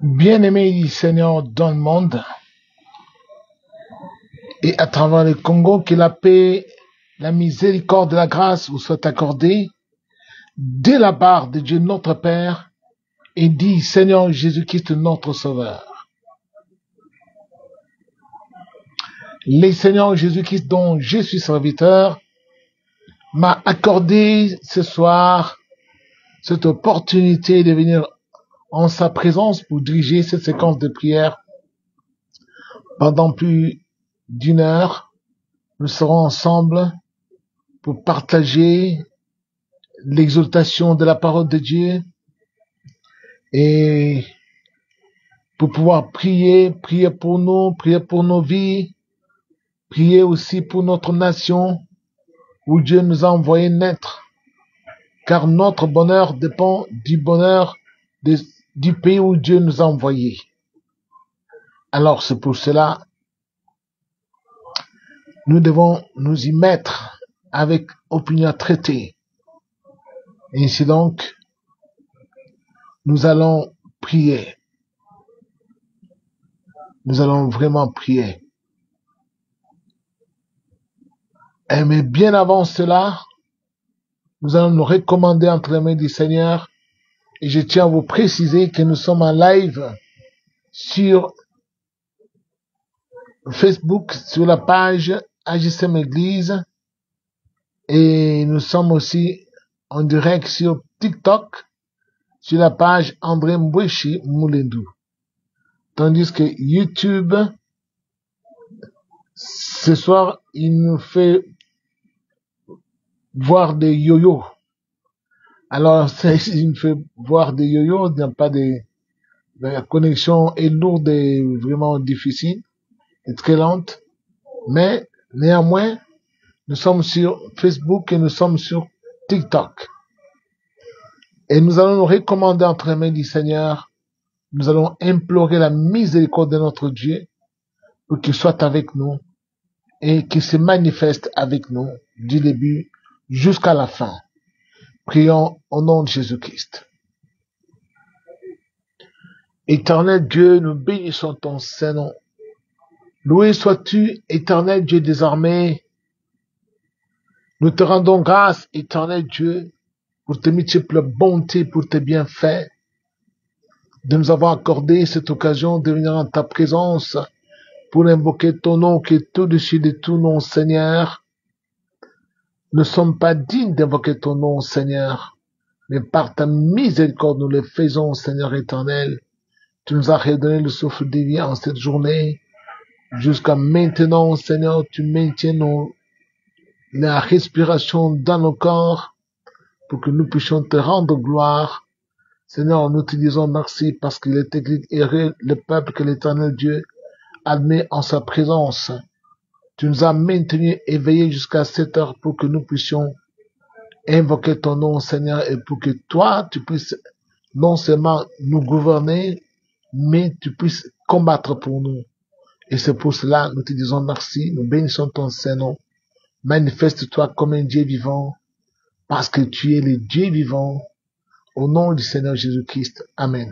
Bien-aimés du Seigneur dans le monde et à travers le Congo, que la paix, la miséricorde et la grâce vous soient accordées dès la part de Dieu notre Père et dit Seigneur Jésus-Christ notre Sauveur. Le Seigneur Jésus-Christ dont je suis serviteur m'a accordé ce soir cette opportunité de venir en sa présence pour diriger cette séquence de prière pendant plus d'une heure. Nous serons ensemble pour partager l'exaltation de la parole de Dieu et pour pouvoir prier pour nous, prier pour nos vies, prier aussi pour notre nation où Dieu nous a envoyé naître. Car notre bonheur dépend du bonheur du pays où Dieu nous a envoyés. Alors c'est pour cela, nous devons nous y mettre avec opinion traitée. Et ainsi donc, nous allons prier. Nous allons vraiment prier. Mais bien avant cela, nous allons nous recommander entre les mains du Seigneur. Et je tiens à vous préciser que nous sommes en live sur Facebook, sur la page AJCM Église. Et nous sommes aussi en direct sur TikTok, sur la page André Mbweshi Moulendou. Tandis que YouTube, ce soir, il nous fait voir des yo-yo. Alors, il nous fait voir des yo-yo, il n'y a pas la connexion est lourde et vraiment difficile, et très lente. Mais, néanmoins, nous sommes sur Facebook et nous sommes sur TikTok. Et nous allons nous recommander entre les mains du Seigneur. Nous allons implorer la miséricorde de notre Dieu pour qu'il soit avec nous et qu'il se manifeste avec nous du début jusqu'à la fin. Prions au nom de Jésus-Christ. Éternel Dieu, nous bénissons ton Saint-Nom. Loué sois-tu, éternel Dieu des armées. Nous te rendons grâce, éternel Dieu, pour tes multiples bontés, pour tes bienfaits, de nous avoir accordé cette occasion de venir en ta présence pour invoquer ton nom qui est au-dessus de tout nom, Seigneur. Nous ne sommes pas dignes d'invoquer ton nom, Seigneur, mais par ta miséricorde, nous le faisons, Seigneur éternel. Tu nous as redonné le souffle de vie en cette journée. Jusqu'à maintenant, Seigneur, tu maintiens la respiration dans nos corps pour que nous puissions te rendre gloire. Seigneur, nous te disons merci parce qu'il est écrit heureux le peuple que l'Éternel Dieu admet en sa présence. Tu nous as maintenus éveillés jusqu'à cette heure pour que nous puissions invoquer ton nom, Seigneur, et pour que toi, tu puisses non seulement nous gouverner, mais tu puisses combattre pour nous. Et c'est pour cela, nous te disons merci, nous bénissons ton Saint-Nom. Manifeste-toi comme un Dieu vivant, parce que tu es le Dieu vivant, au nom du Seigneur Jésus-Christ. Amen.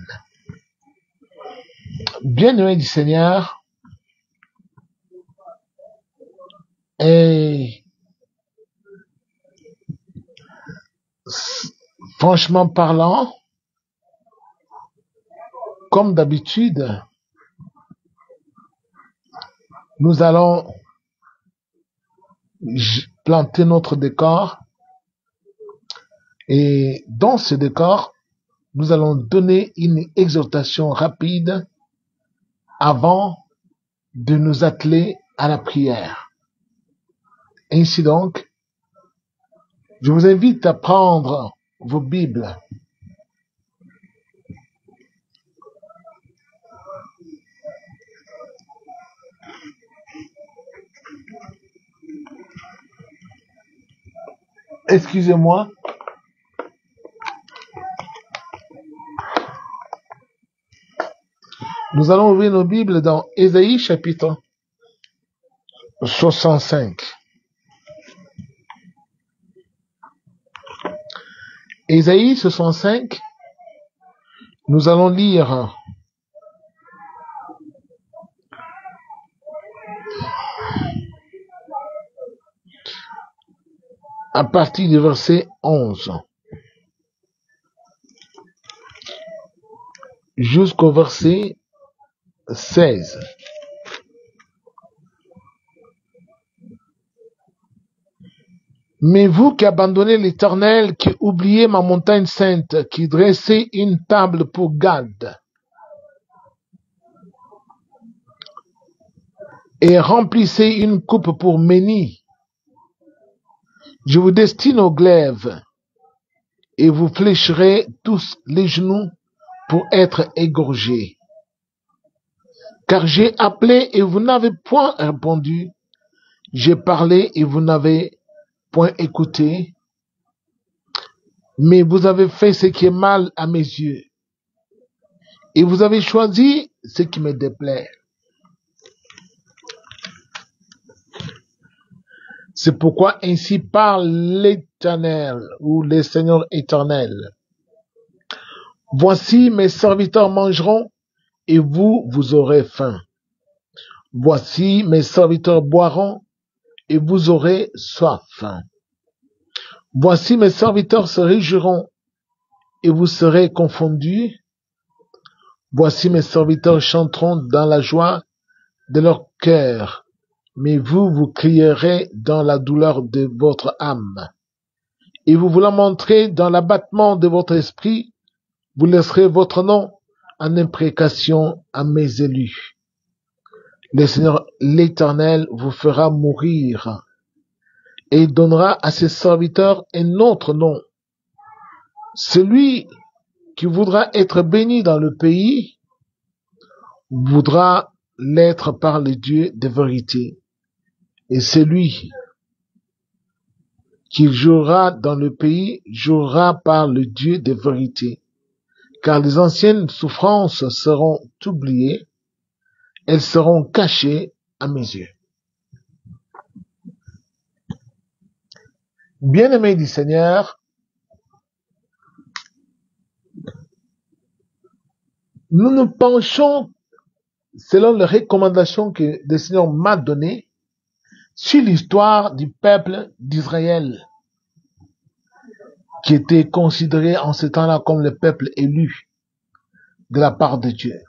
Bien-aimés du Seigneur, et franchement parlant, comme d'habitude, nous allons planter notre décor et dans ce décor, nous allons donner une exhortation rapide avant de nous atteler à la prière. Ainsi donc, je vous invite à prendre vos Bibles. Excusez-moi. Nous allons ouvrir nos Bibles dans Ésaïe chapitre 65. Ésaïe 65, nous allons lire à partir du verset 11 jusqu'au verset 16. Mais vous qui abandonnez l'Éternel, qui oubliez ma montagne sainte, qui dressez une table pour Gad, et remplissez une coupe pour Méni, je vous destine au glaive, et vous fléchirez tous les genoux pour être égorgés. Car j'ai appelé et vous n'avez point répondu, j'ai parlé et vous n'avez point écouté, mais vous avez fait ce qui est mal à mes yeux, et vous avez choisi ce qui me déplaît. C'est pourquoi ainsi parle l'Éternel, ou le Seigneur éternel. Voici mes serviteurs mangeront, et vous aurez faim. Voici mes serviteurs boiront, et vous aurez soif. Voici mes serviteurs se réjouiront, et vous serez confondus. Voici mes serviteurs chanteront dans la joie de leur cœur, mais vous crierez dans la douleur de votre âme. Et vous voulant montrer dans l'abattement de votre esprit, vous laisserez votre nom en imprécation à mes élus. Le Seigneur l'Éternel vous fera mourir et donnera à ses serviteurs un autre nom. Celui qui voudra être béni dans le pays voudra l'être par le Dieu de vérité. Et celui qui jouera dans le pays jouera par le Dieu de vérité. Car les anciennes souffrances seront oubliées, elles seront cachées à mes yeux. Bien-aimés du Seigneur, nous nous penchons, selon les recommandations que le Seigneur m'a données, sur l'histoire du peuple d'Israël, qui était considéré en ce temps-là comme le peuple élu de la part de Dieu.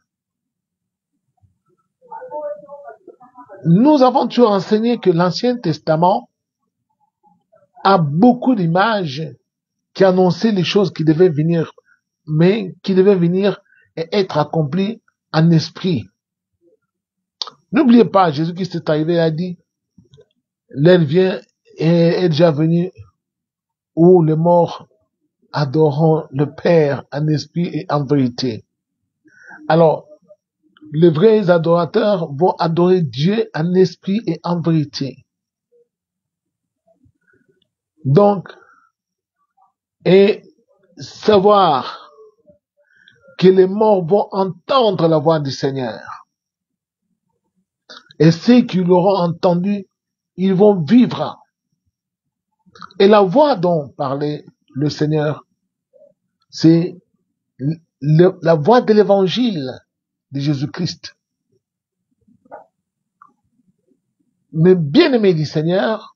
Nous avons toujours enseigné que l'Ancien Testament a beaucoup d'images qui annonçaient les choses qui devaient venir, mais qui devaient venir et être accomplies en esprit. N'oubliez pas, Jésus-Christ est arrivé et a dit, l'heure vient et est déjà venue où les morts adoreront le Père en esprit et en vérité. Alors, les vrais adorateurs vont adorer Dieu en esprit et en vérité. Donc, et savoir que les morts vont entendre la voix du Seigneur. Et ceux qui l'auront entendu, ils vont vivre. Et la voix dont parlait le Seigneur, c'est la voix de l'évangile de Jésus-Christ. Mais bien-aimés du Seigneur,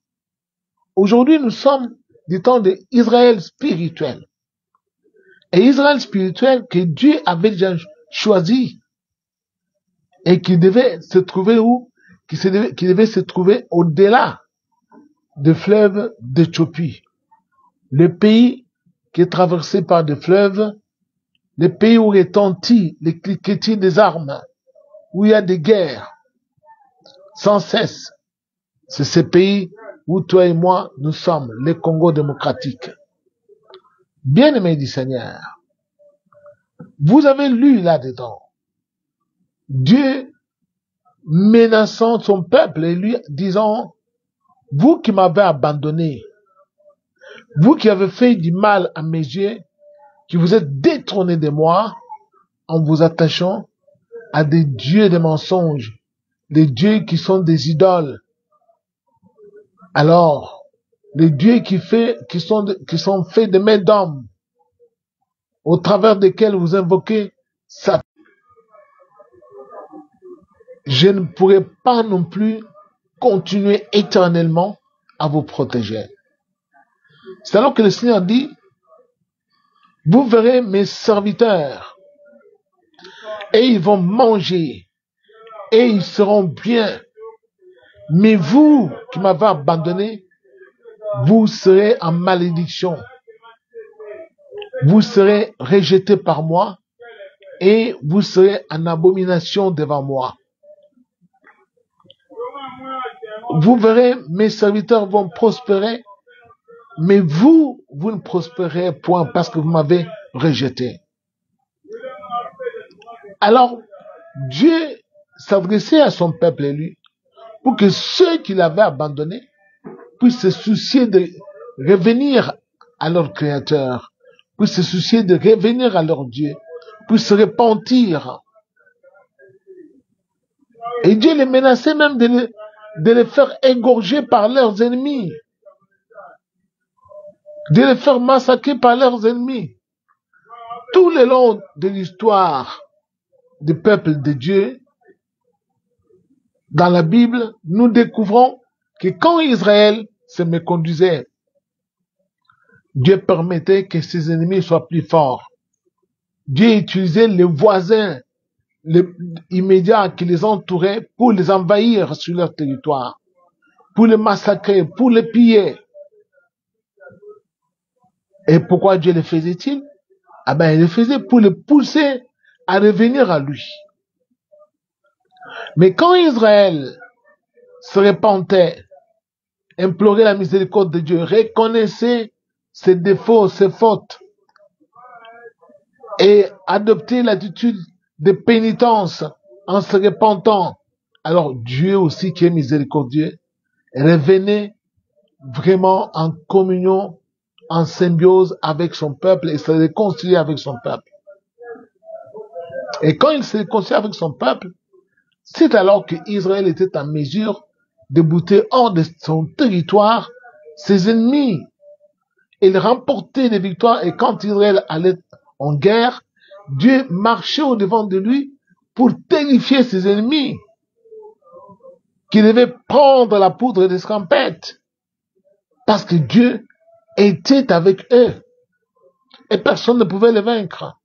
aujourd'hui nous sommes du temps d'Israël spirituel. Et Israël spirituel que Dieu avait déjà choisi et qui devait se trouver où? Qui devait se trouver au-delà des fleuves d'Éthiopie. Le pays qui est traversé par des fleuves, le pays où retentit les cliquetis des armes, où il y a des guerres sans cesse. C'est ce pays où toi et moi, nous sommes, le Congo démocratique. Bien-aimés du Seigneur, vous avez lu là-dedans, Dieu menaçant son peuple et lui disant, vous qui m'avez abandonné, vous qui avez fait du mal à mes yeux, qui vous êtes détournés de moi en vous attachant à des dieux de mensonges, des dieux qui sont des idoles. Alors, les dieux qui sont faits de mains d'hommes, au travers desquels vous invoquez Satan. Je ne pourrai pas non plus continuer éternellement à vous protéger. C'est alors que le Seigneur dit, vous verrez mes serviteurs, et ils vont manger, et ils seront bien. Mais vous qui m'avez abandonné, vous serez en malédiction. Vous serez rejetés par moi, et vous serez en abomination devant moi. Vous verrez, mes serviteurs vont prospérer, mais vous ne prospérez point parce que vous m'avez rejeté. Alors, Dieu s'adressait à son peuple élu pour que ceux qui l'avaient abandonné puissent se soucier de revenir à leur Créateur, puissent se soucier de revenir à leur Dieu, puissent se repentir. Et Dieu les menaçait même de les faire égorger par leurs ennemis, de les faire massacrer par leurs ennemis. Tout le long de l'histoire du peuple de Dieu, dans la Bible, nous découvrons que quand Israël se méconduisait, Dieu permettait que ses ennemis soient plus forts. Dieu utilisait les voisins immédiats qui les entouraient pour les envahir sur leur territoire, pour les massacrer, pour les piller. Et pourquoi Dieu le faisait-il? Ah ben, il le faisait pour les pousser à revenir à lui. Mais quand Israël se repentait, implorait la miséricorde de Dieu, reconnaissait ses défauts, ses fautes, et adoptait l'attitude de pénitence en se repentant, alors Dieu aussi qui est miséricordieux, revenait vraiment en communion, en symbiose avec son peuple et se réconciliait avec son peuple. Et quand il se réconciliait avec son peuple, c'est alors qu'Israël était en mesure de bouter hors de son territoire ses ennemis. Il remportait des victoires et quand Israël allait en guerre, Dieu marchait au-devant de lui pour terrifier ses ennemis, qui devaient prendre la poudre d'escampette, parce que Dieu était avec eux et personne ne pouvait les vaincre.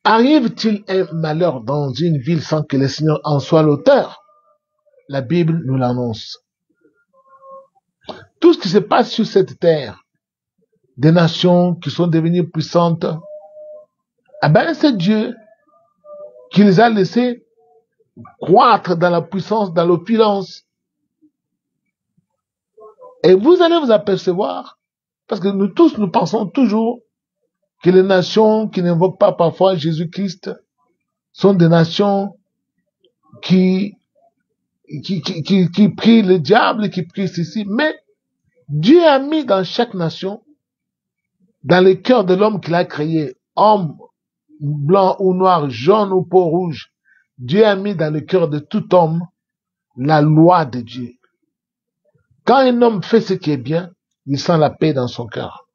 Arrive-t-il un malheur dans une ville sans que le Seigneur en soit l'auteur? La Bible nous l'annonce. Tout ce qui se passe sur cette terre, des nations qui sont devenues puissantes, eh ben c'est Dieu qui les a laissés croître dans la puissance, dans l'opulence. Et vous allez vous apercevoir, parce que nous tous, nous pensons toujours que les nations qui n'invoquent pas parfois Jésus-Christ sont des nations qui prient le diable, qui prient ceci. Mais Dieu a mis dans chaque nation, dans le cœur de l'homme qu'il a créé, homme, blanc ou noir, jaune ou peau rouge, Dieu a mis dans le cœur de tout homme la loi de Dieu. Quand un homme fait ce qui est bien, il sent la paix dans son cœur.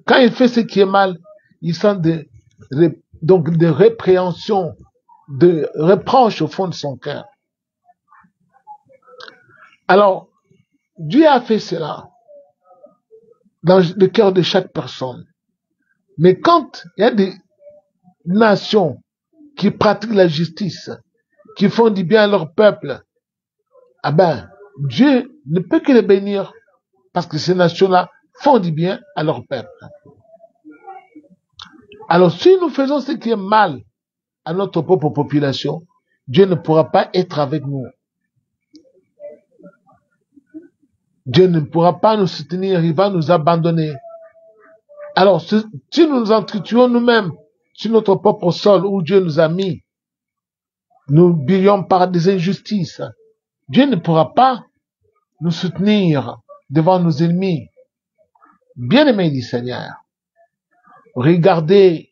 Quand il fait ce qui est mal, il sent donc des répréhensions, de reproches au fond de son cœur. Alors, Dieu a fait cela dans le cœur de chaque personne. Mais quand il y a des nations qui pratiquent la justice, qui font du bien à leur peuple, ah ben, Dieu ne peut que les bénir parce que ces nations-là font du bien à leur peuple. Alors, si nous faisons ce qui est mal à notre propre population, Dieu ne pourra pas être avec nous. Dieu ne pourra pas nous soutenir, il va nous abandonner. Alors, si nous nous entretuons nous-mêmes sur notre propre sol où Dieu nous a mis, nous brillons par des injustices. Dieu ne pourra pas nous soutenir devant nos ennemis. Bien-aimés du Seigneur, regardez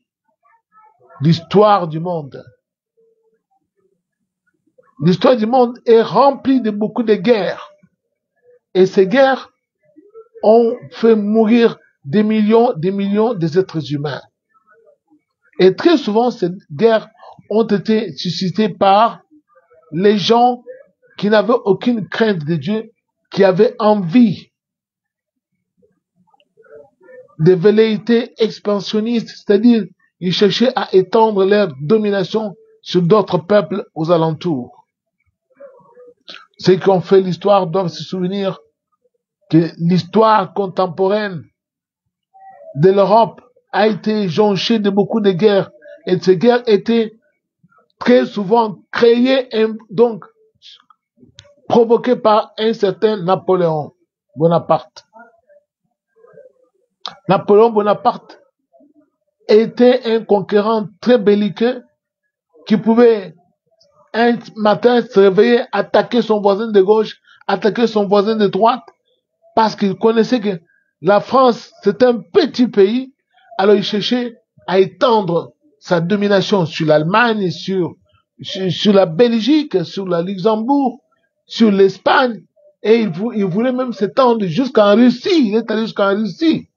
l'histoire du monde. L'histoire du monde est remplie de beaucoup de guerres. Et ces guerres ont fait mourir des millions des êtres humains. Et très souvent, ces guerres ont été suscitées par les gens qui n'avaient aucune crainte de Dieu, qui avaient envie des velléités expansionnistes, c'est-à-dire ils cherchaient à étendre leur domination sur d'autres peuples aux alentours. Ceux qui ont fait l'histoire doivent se souvenir que l'histoire contemporaine de l'Europe a été jonchée de beaucoup de guerres, et ces guerres étaient très souvent créées, donc provoquées par un certain Napoléon Bonaparte. Napoléon Bonaparte était un conquérant très belliqueux qui pouvait un matin se réveiller, attaquer son voisin de gauche, attaquer son voisin de droite, parce qu'il connaissait que la France, c'est un petit pays, alors il cherchait à étendre sa domination sur l'Allemagne, sur la Belgique, sur la Luxembourg, sur l'Espagne, et il voulait même s'étendre jusqu'en Russie, il est allé jusqu'en Russie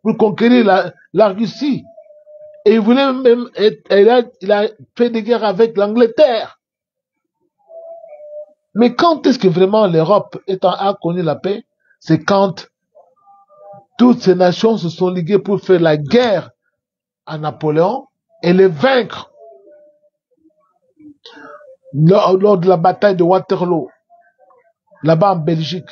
pour conquérir la Russie. Et il voulait même il a fait des guerres avec l'Angleterre. Mais quand est-ce que vraiment l'Europe a connu la paix? C'est quand toutes ces nations se sont liguées pour faire la guerre à Napoléon et le vaincre lors de la bataille de Waterloo, là-bas en Belgique.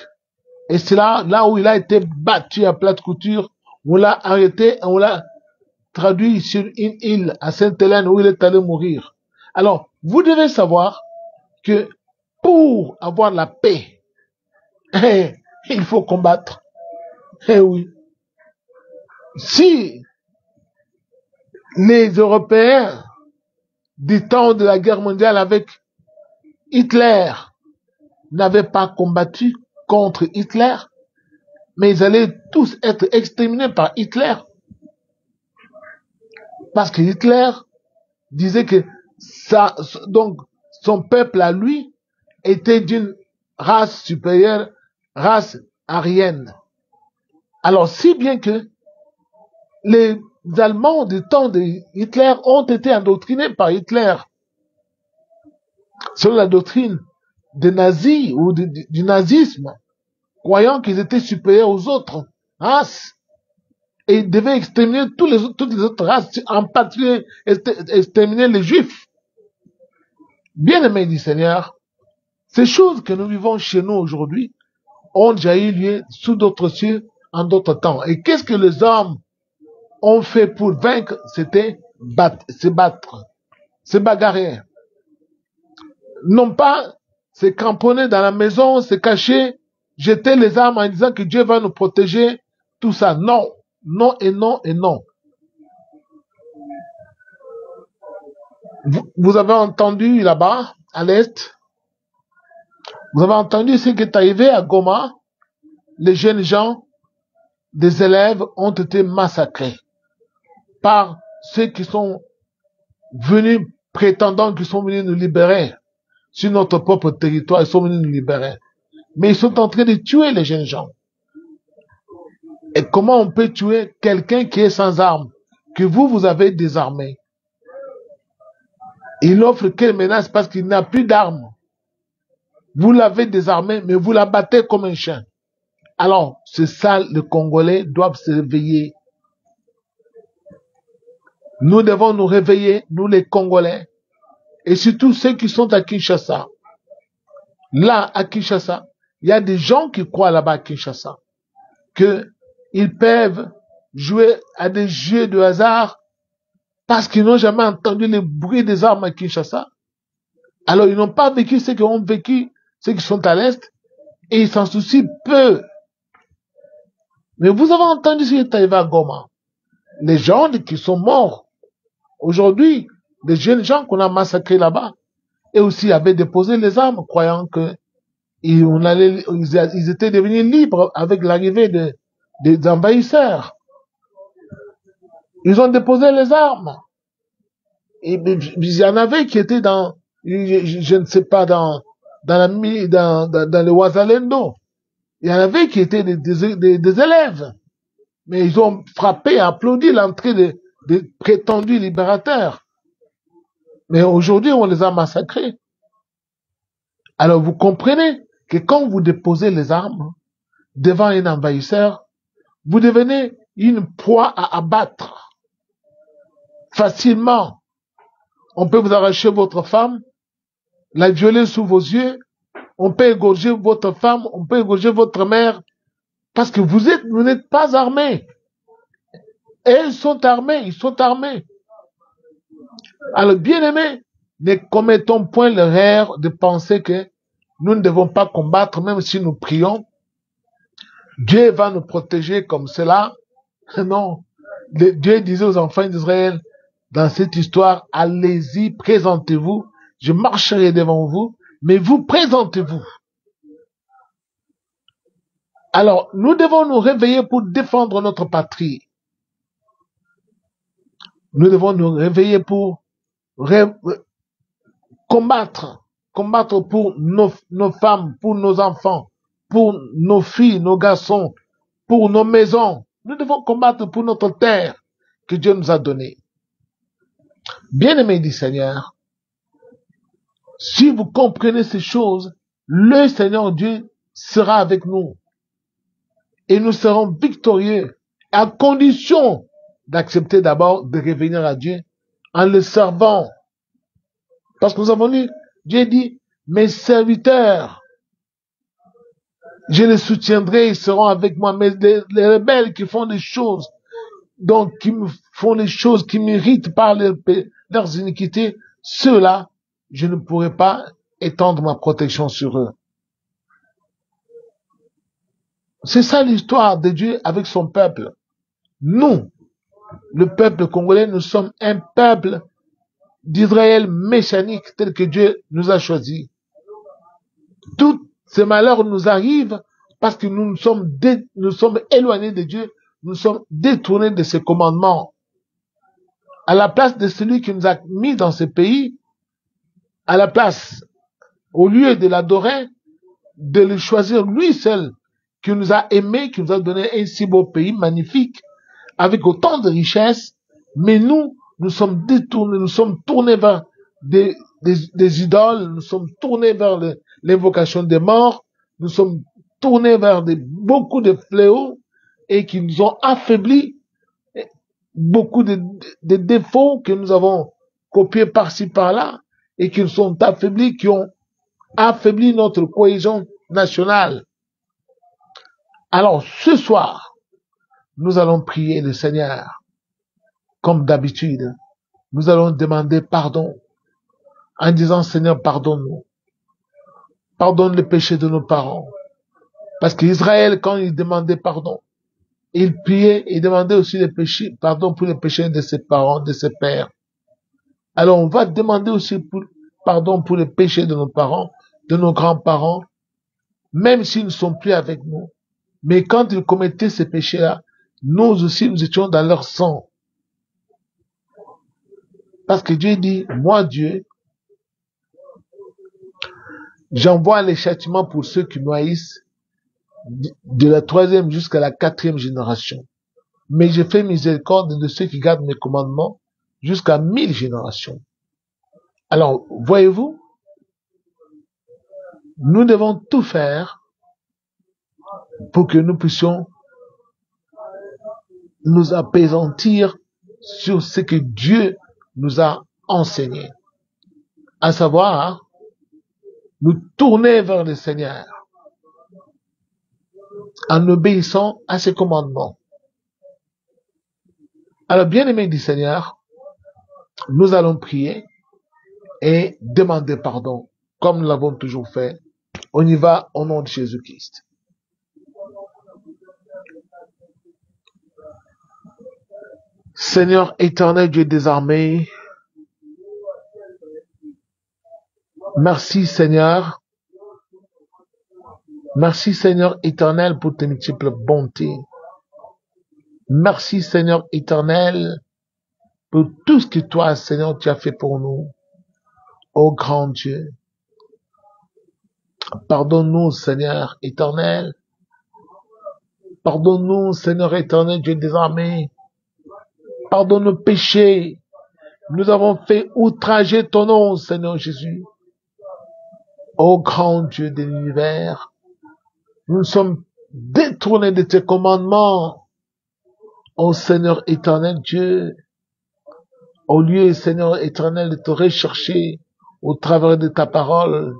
Et c'est là où il a été battu à plate couture, on l'a arrêté et on l'a traduit sur une île à Sainte-Hélène où il est allé mourir. Alors, vous devez savoir que pour avoir la paix, il faut combattre. Eh oui. Si les Européens du temps de la guerre mondiale avec Hitler n'avaient pas combattu contre Hitler, mais ils allaient tous être exterminés par Hitler. Parce que Hitler disait que donc son peuple à lui était d'une race supérieure, race aryenne. Alors, si bien que les Allemands du temps de Hitler ont été endoctrinés par Hitler selon la doctrine des nazis ou du nazisme, croyant qu'ils étaient supérieurs aux autres races. Et ils devaient exterminer toutes les autres races, en particulier exterminer les juifs. Bien aimés du Seigneur, ces choses que nous vivons chez nous aujourd'hui ont déjà eu lieu sous d'autres cieux en d'autres temps. Et qu'est-ce que les hommes ont fait pour vaincre? C'était se battre, se bagarrer. Non pas se cramponner dans la maison, se cacher, jeter les armes en disant que Dieu va nous protéger, tout ça. Non, non et non et non. Vous avez entendu là-bas, à l'Est, vous avez entendu ce qui est arrivé à Goma. Les jeunes gens, des élèves, ont été massacrés par ceux qui sont venus, prétendant qu'ils sont venus nous libérer sur notre propre territoire, ils sont venus nous libérer. Mais ils sont en train de tuer les jeunes gens. Et comment on peut tuer quelqu'un qui est sans armes, que vous avez désarmé? Il n'offre quelle menace parce qu'il n'a plus d'armes. Vous l'avez désarmé, mais vous la battez comme un chien. Alors, c'est ça, les Congolais doivent se réveiller. Nous devons nous réveiller, nous les Congolais, et surtout ceux qui sont à Kinshasa. Là, à Kinshasa, il y a des gens qui croient là-bas à Kinshasa qu'ils peuvent jouer à des jeux de hasard parce qu'ils n'ont jamais entendu le bruit des armes à Kinshasa. Alors, ils n'ont pas vécu ce qu'ils ont vécu, ceux qui sont à l'Est, et ils s'en soucient peu. Mais vous avez entendu ce qui est arrivé à Goma. Les gens qui sont morts aujourd'hui, des jeunes gens qu'on a massacrés là-bas, et aussi avaient déposé les armes, croyant que ils étaient devenus libres avec l'arrivée des envahisseurs. Ils ont déposé les armes. Et il y en avait qui étaient je ne sais pas, dans le Ouazalendo. Il y en avait qui étaient des élèves. Mais ils ont frappé, applaudi l'entrée des prétendus libérateurs. Mais aujourd'hui, on les a massacrés. Alors vous comprenez que quand vous déposez les armes devant un envahisseur, vous devenez une proie à abattre facilement. On peut vous arracher votre femme, la violer sous vos yeux, on peut égorger votre femme, on peut égorger votre mère, parce que vous n'êtes pas armés. Et ils sont armés. Alors, bien-aimés, ne commettons point l'erreur de penser que nous ne devons pas combattre, même si nous prions. Dieu va nous protéger comme cela. Non. Dieu disait aux enfants d'Israël, dans cette histoire, allez-y, présentez-vous, je marcherai devant vous, mais vous présentez-vous. Alors, nous devons nous réveiller pour défendre notre patrie. Nous devons nous réveiller pour combattre pour nos femmes, pour nos enfants, pour nos filles, nos garçons, pour nos maisons. Nous devons combattre pour notre terre que Dieu nous a donnée. Bien-aimés du Seigneur, si vous comprenez ces choses, le Seigneur Dieu sera avec nous. Et nous serons victorieux, à condition d'accepter d'abord de revenir à Dieu en le servant. Parce que nous avons lu, Dieu dit, mes serviteurs, je les soutiendrai, ils seront avec moi. Mais les rebelles qui font des choses, donc qui me font des choses qui m'irritent par leurs iniquités, ceux-là, je ne pourrai pas étendre ma protection sur eux. C'est ça l'histoire de Dieu avec son peuple. Nous, le peuple congolais, nous sommes un peuple d'Israël messianique tel que Dieu nous a choisi. Tous ces malheurs nous arrivent parce que nous sommes éloignés de Dieu, nous sommes détournés de ses commandements. À la place de celui qui nous a mis dans ce pays, à la place, au lieu de l'adorer, de le choisir lui seul, qui nous a aimés, qui nous a donné un si beau pays magnifique, avec autant de richesses, mais nous sommes détournés, nous sommes tournés vers des idoles, nous sommes tournés vers l'invocation des morts, nous sommes tournés vers beaucoup de fléaux et qui nous ont affaiblis, beaucoup de défauts que nous avons copiés par-ci par-là et qui nous sont affaiblis, qui ont affaibli notre cohésion nationale. Alors, ce soir, nous allons prier le Seigneur. Comme d'habitude, nous allons demander pardon en disant, Seigneur, pardonne-nous. Pardonne les péchés de nos parents. Parce qu'Israël, quand il demandait pardon, il priait et demandait aussi pardon pour les péchés de ses parents, de ses pères. Alors, on va demander aussi pardon pour les péchés de nos parents, de nos grands-parents, même s'ils ne sont plus avec nous. Mais quand ils commettaient ces péchés-là, nous aussi, nous étions dans leur sang. Parce que Dieu dit, moi Dieu, j'envoie les châtiments pour ceux qui nous haïssent de la 3e jusqu'à la 4e génération. Mais je fais miséricorde de ceux qui gardent mes commandements jusqu'à 1000 générations. Alors, voyez-vous, nous devons tout faire pour que nous puissions nous apaisantir sur ce que Dieu nous a enseigné. À savoir, nous tourner vers le Seigneur en obéissant à ses commandements. Alors, bien-aimés du Seigneur, nous allons prier et demander pardon, comme nous l'avons toujours fait. On y va au nom de Jésus-Christ. Seigneur éternel, Dieu des armées, merci Seigneur. Merci Seigneur éternel pour tes multiples bontés. Merci Seigneur éternel pour tout ce que toi, Seigneur, tu as fait pour nous. Ô grand Dieu, pardonne-nous Seigneur éternel. Pardonne-nous Seigneur éternel, Dieu des armées. Pardonne nos péchés. Nous avons fait outrager ton nom, Seigneur Jésus. Ô grand Dieu de l'univers, nous nous sommes détournés de tes commandements. Ô Seigneur éternel Dieu, au lieu, Seigneur éternel, de te rechercher au travers de ta parole,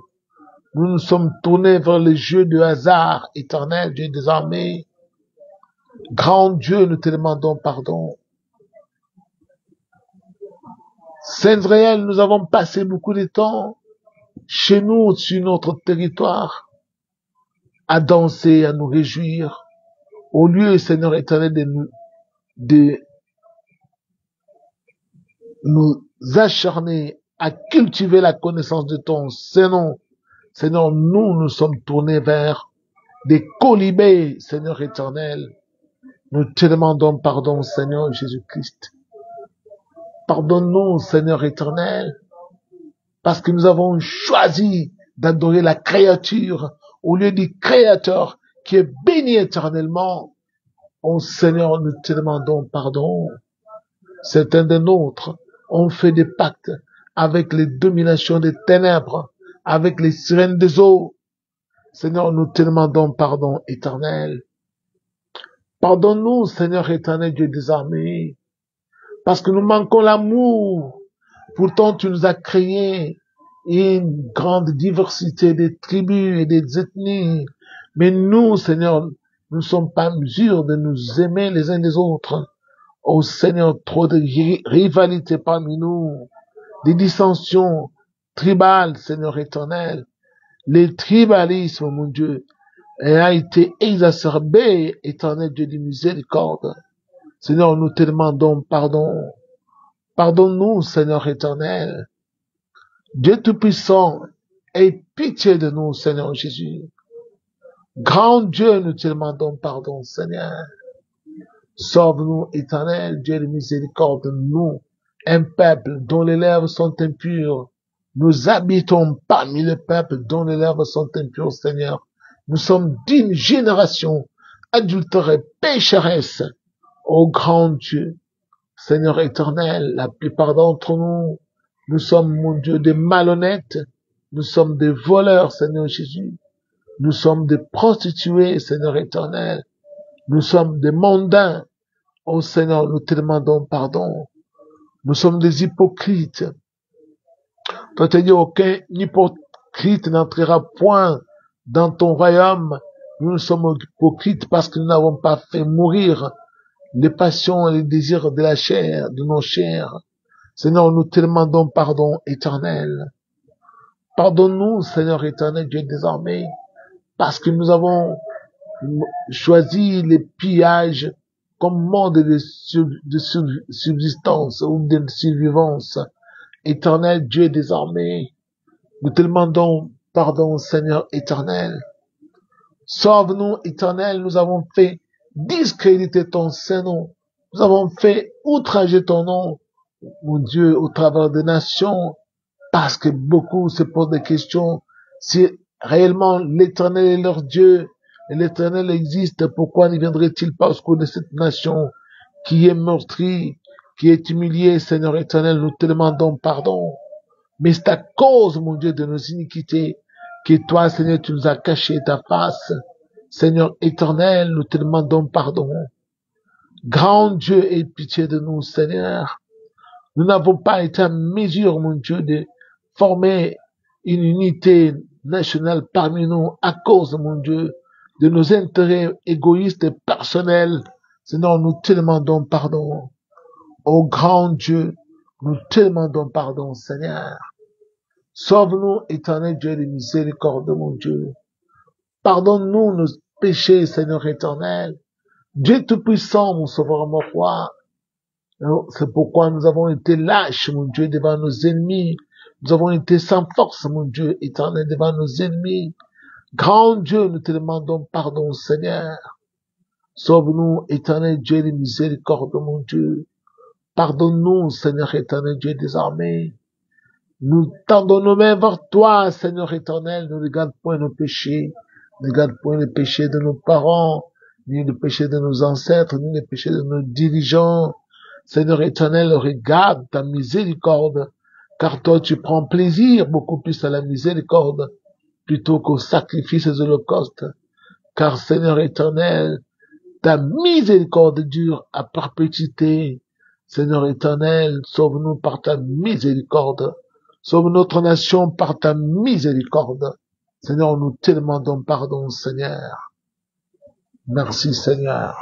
nous nous sommes tournés vers les jeux de hasard, éternel Dieu des armées. Grand Dieu, nous te demandons pardon. Saint Israël, nous avons passé beaucoup de temps chez nous, sur notre territoire, à danser, à nous réjouir, au lieu, Seigneur éternel, de nous acharner à cultiver la connaissance de ton Saint-Nom. Seigneur, nous sommes tournés vers des colibés, Seigneur éternel. Nous te demandons pardon, Seigneur Jésus-Christ. Pardonne-nous, Seigneur éternel, parce que nous avons choisi d'adorer la créature au lieu du Créateur qui est béni éternellement. Oh Seigneur, nous te demandons pardon. Certains de nôtres ont fait des pactes avec les dominations des ténèbres, avec les sirènes des eaux. Seigneur, nous te demandons pardon éternel. Pardonne-nous, Seigneur éternel, Dieu des armées, parce que nous manquons l'amour. Pourtant, tu nous as créé une grande diversité des tribus et des ethnies. Mais nous, Seigneur, nous ne sommes pas en mesure de nous aimer les uns des autres. Oh Seigneur, trop de rivalité parmi nous, des dissensions tribales, Seigneur éternel. Le tribalisme, mon Dieu, a été exacerbé, éternel Dieu de miséricorde. Seigneur, nous te demandons pardon. Pardonne-nous, Seigneur éternel. Dieu Tout-Puissant, aie pitié de nous, Seigneur Jésus. Grand Dieu, nous te demandons pardon, Seigneur. Sauve-nous, éternel Dieu de miséricorde, nous, un peuple dont les lèvres sont impures. Nous habitons parmi le peuple dont les lèvres sont impures, Seigneur. Nous sommes d'une génération adultère pécheresse. Ô grand Dieu, Seigneur éternel, la plupart d'entre nous, nous sommes, mon Dieu, des malhonnêtes. Nous sommes des voleurs, Seigneur Jésus. Nous sommes des prostituées, Seigneur éternel. Nous sommes des mondains. Ô Seigneur, nous te demandons pardon. Nous sommes des hypocrites. Toi, tu as dit, aucun hypocrite n'entrera point dans ton royaume. Nous sommes hypocrites parce que nous n'avons pas fait mourir les passions et les désirs de la chair, de nos chairs. Seigneur, nous te demandons pardon éternel. Pardonne-nous, Seigneur éternel, Dieu des armées, parce que nous avons choisi les pillages comme mode de subsistance ou de survivance. Éternel Dieu des armées, nous te demandons pardon, Seigneur éternel. Sauve-nous, éternel, nous avons fait discréditer ton Saint-Nom. Nous avons fait outrager ton nom, mon Dieu, au travers des nations, parce que beaucoup se posent des questions. Si réellement l'Éternel est leur Dieu, et l'Éternel existe, pourquoi ne viendrait-il pas au secours de cette nation qui est meurtrie, qui est humiliée, Seigneur éternel, nous te demandons pardon. Mais c'est à cause, mon Dieu, de nos iniquités, que toi, Seigneur, tu nous as caché ta face. Seigneur éternel, nous te demandons pardon. Grand Dieu, aie pitié de nous, Seigneur. Nous n'avons pas été en mesure, mon Dieu, de former une unité nationale parmi nous à cause, mon Dieu, de nos intérêts égoïstes et personnels. Seigneur, nous te demandons pardon. Ô grand Dieu, nous te demandons pardon, Seigneur. Sauve-nous, éternel Dieu de miséricorde, mon Dieu. Pardonne-nous nos péchés, Seigneur éternel. Dieu Tout-Puissant, mon Sauveur, mon Roi. C'est pourquoi nous avons été lâches, mon Dieu, devant nos ennemis. Nous avons été sans force, mon Dieu, éternel, devant nos ennemis. Grand Dieu, nous te demandons pardon, Seigneur. Sauve-nous, éternel Dieu de miséricorde, mon Dieu. Pardonne-nous, Seigneur éternel, Dieu des armées. Nous tendons nos mains vers toi, Seigneur éternel. Ne regarde point nos péchés. Ne regarde point les péchés de nos parents, ni les péchés de nos ancêtres, ni les péchés de nos dirigeants. Seigneur éternel, regarde ta miséricorde, car toi tu prends plaisir beaucoup plus à la miséricorde plutôt qu'aux sacrifices et aux holocaustes. Car Seigneur éternel, ta miséricorde dure à perpétuité. Seigneur éternel, sauve-nous par ta miséricorde. Sauve notre nation par ta miséricorde. Seigneur, nous te demandons pardon, Seigneur. Merci, Seigneur.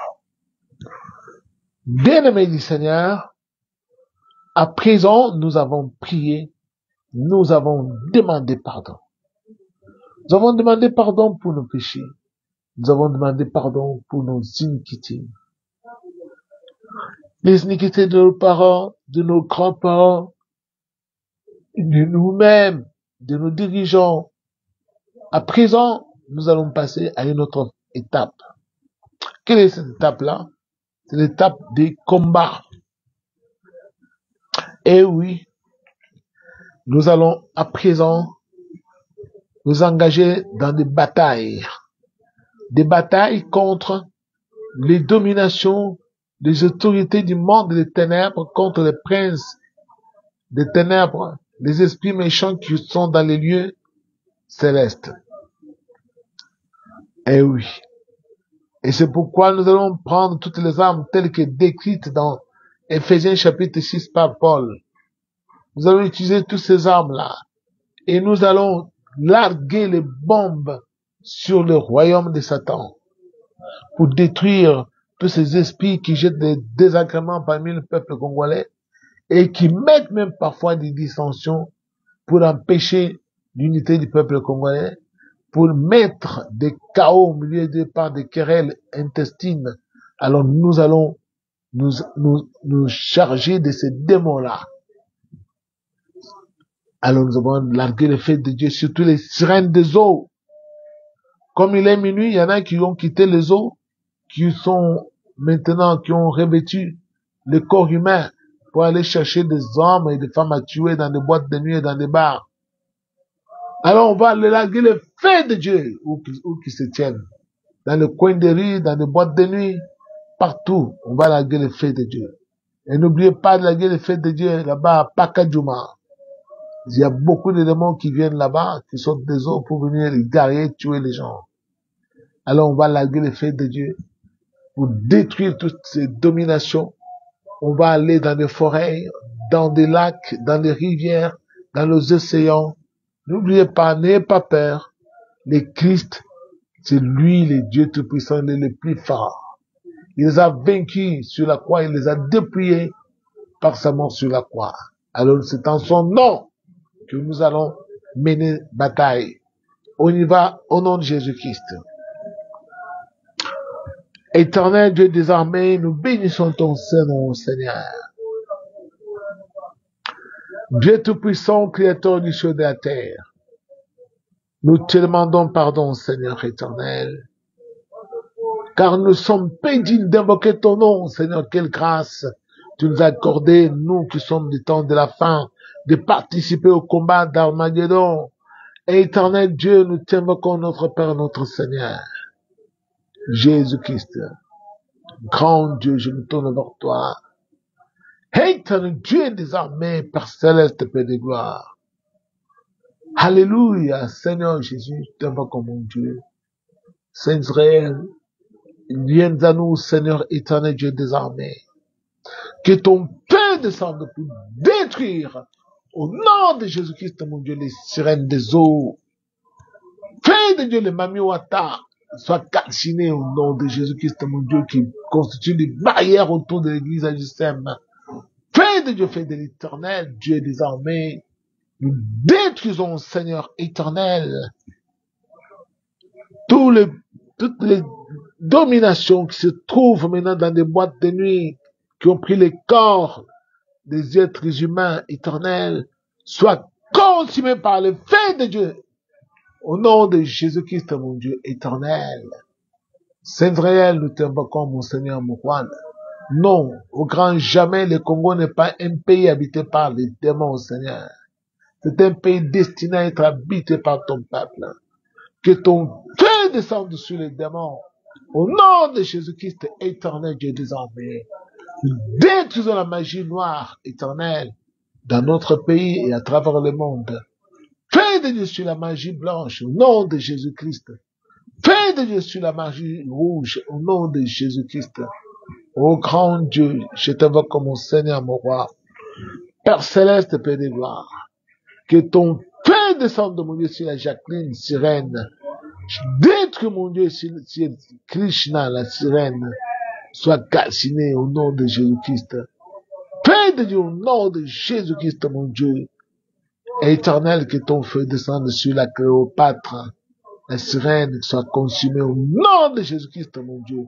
Bien-aimé du Seigneur, à présent, nous avons prié, nous avons demandé pardon. Nous avons demandé pardon pour nos péchés. Nous avons demandé pardon pour nos iniquités. Les iniquités de nos parents, de nos grands-parents, de nous-mêmes, de nos dirigeants. À présent, nous allons passer à une autre étape. Quelle est cette étape-là? C'est l'étape des combats. Et oui, nous allons à présent nous engager dans des batailles contre les dominations des autorités du monde des ténèbres, contre les princes des ténèbres, les esprits méchants qui sont dans les lieux célestes. Eh oui. Et c'est pourquoi nous allons prendre toutes les armes telles que décrites dans Éphésiens chapitre 6 par Paul. Nous allons utiliser toutes ces armes-là et nous allons larguer les bombes sur le royaume de Satan pour détruire tous ces esprits qui jettent des désagréments parmi le peuple congolais et qui mettent même parfois des dissensions pour empêcher l'unité du peuple congolais, pour mettre des chaos au milieu de par des querelles intestines. Alors nous allons nous charger de ces démons-là. Alors nous avons largué le fait de Dieu, surtout les sirènes des eaux. Comme il est minuit, il y en a qui ont quitté les eaux, qui ont revêtu le corps humain pour aller chercher des hommes et des femmes à tuer dans des boîtes de nuit et dans des bars. Alors on va larguer le fait de Dieu, où qu'ils se tiennent. Dans le coin des rues, dans des boîtes de nuit, partout, on va larguer le fait de Dieu. Et n'oubliez pas de larguer le fait de Dieu là-bas à Pakadjouma. Il y a beaucoup de démons qui viennent là-bas, qui sortent des eaux pour venir égarer, tuer les gens. Alors on va larguer le fait de Dieu pour détruire toutes ces dominations. On va aller dans des forêts, dans des lacs, dans des rivières, dans les océans. N'oubliez pas, n'ayez pas peur. Le Christ, c'est lui, le Dieu Tout-Puissant, le plus fort. Il les a vaincus sur la croix, il les a dépouillés par sa mort sur la croix. Alors c'est en son nom que nous allons mener bataille. On y va au nom de Jésus-Christ. Éternel Dieu des armées, nous bénissons ton Saint-Nom, Seigneur. Dieu Tout-Puissant, Créateur du ciel et de la terre, nous te demandons pardon, Seigneur éternel, car nous sommes pédines d'invoquer ton nom, Seigneur. Quelle grâce tu nous as accordé, nous qui sommes du temps de la fin, de participer au combat d'Armageddon. Et éternel Dieu, nous t'invoquons notre Père, notre Seigneur, Jésus-Christ. Grand Dieu, je me tourne vers toi. Éternel Dieu des armées, Père céleste, Père de gloire. Alléluia, Seigneur Jésus, je t'invoque, mon Dieu. Saint Israël, viens à nous, Seigneur éternel Dieu des armées. Que ton Père descende pour détruire, au nom de Jésus-Christ, mon Dieu, les sirènes des eaux. Fais de Dieu, les mamiwata, soient calcinés au nom de Jésus-Christ, mon Dieu, qui constitue des barrières autour de l'église à Jérusalem. Fais de Dieu, fais de l'éternel, Dieu des armées. Nous détruisons, Seigneur éternel, toutes les dominations qui se trouvent maintenant dans des boîtes de nuit, qui ont pris les corps des êtres humains éternels, soient consumés par le feu de Dieu. Au nom de Jésus-Christ, mon Dieu éternel. Saint réel, nous t'invoquons, mon Seigneur, mon roi. Non, au grand jamais, le Congo n'est pas un pays habité par les démons, Seigneur. C'est un pays destiné à être habité par ton peuple. Que ton feu descende sur les démons. Au nom de Jésus-Christ, éternel Dieu des armées. Nous détruisons la magie noire éternelle dans notre pays et à travers le monde. Feu Fais de Dieu sur la magie blanche, au nom de Jésus-Christ. Fais de Dieu sur la magie rouge, au nom de Jésus-Christ. Ô grand Dieu, je t'invoque comme mon Seigneur, mon roi. Père céleste, Père des gloires, que ton feu descende, mon Dieu, sur la Jacqueline, sirène. Détruis, mon Dieu, sur Krishna, la sirène, soit calcinée au nom de Jésus-Christ. Fais de Dieu, au nom de Jésus-Christ, mon Dieu, éternel, que ton feu descende sur la Cléopâtre, la sirène, soit consumée au nom de Jésus-Christ, mon Dieu.